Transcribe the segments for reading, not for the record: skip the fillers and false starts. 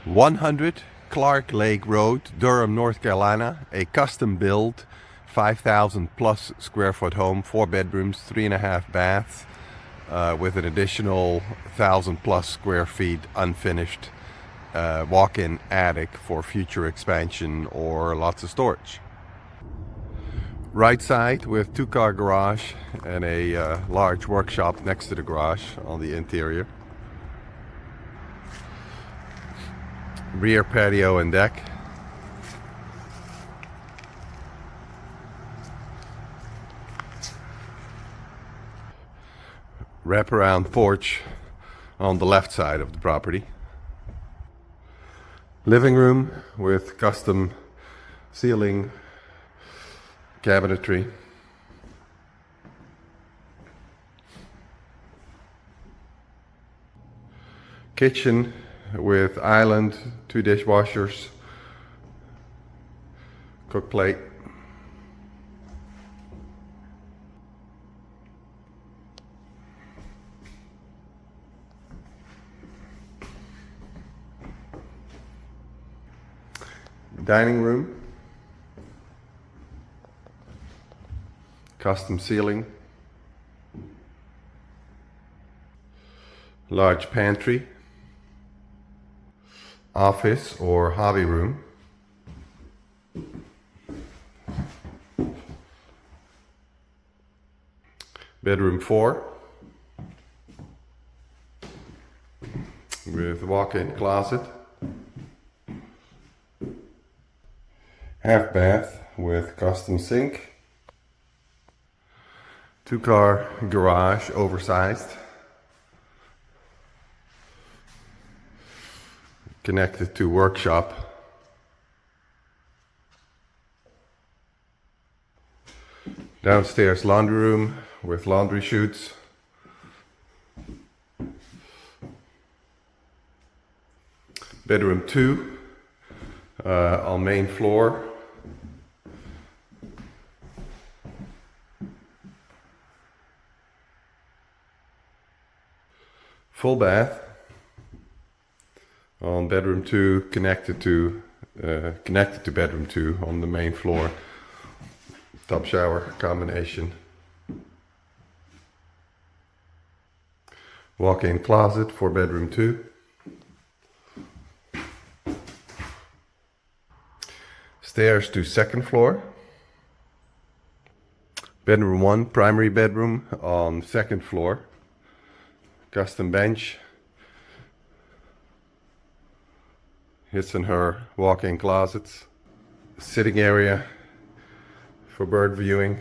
100 Clark Lake Road, Durham, North Carolina. A custom built 5,000 plus square foot home, 4 bedrooms, 3.5 baths, with an additional 1,000 plus square feet unfinished walk-in attic for future expansion or lots of storage. Right side with 2-car garage and a large workshop next to the garage on the interior. Rear patio and deck. Wraparound porch on the left side of the property. Living room with custom ceiling cabinetry. Kitchen with island, 2 dishwashers, cook plate. Dining room, custom ceiling, large pantry, office or hobby room, bedroom 4 with walk-in closet, half bath with custom sink, 2-car garage, oversized, connected to workshop. Downstairs laundry room with laundry chutes. Bedroom 2 on main floor. Full bath on bedroom 2, connected to bedroom 2 on the main floor. Tub shower combination. Walk-in closet for bedroom 2. Stairs to second floor. Bedroom 1, primary bedroom on second floor. Custom bench. His and her walk-in closets. Sitting area for bird viewing.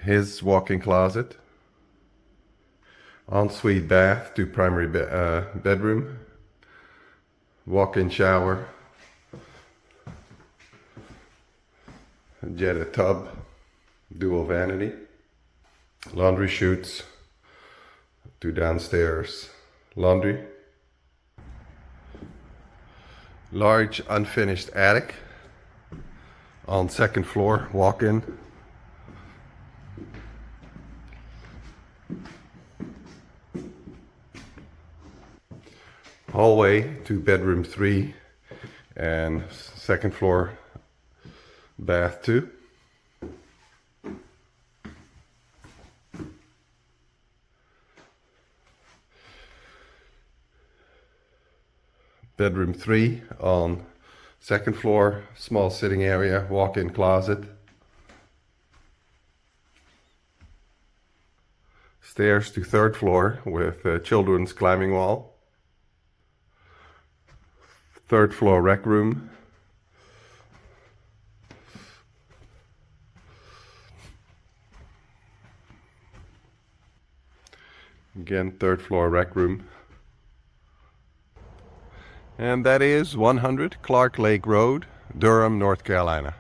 His walk-in closet. Ensuite bath to primary bedroom. Walk-in shower. Jetted tub. Dual vanity. Laundry chutes to downstairs laundry. Large unfinished attic on second floor, walk-in. Hallway to bedroom 3 and second floor bath 2. Bedroom 3 on second floor, small sitting area, walk-in closet. Stairs to third floor with a children's climbing wall. Third floor rec room. Again, third floor rec room. And that is 100 Clark Lake Road, Durham, North Carolina.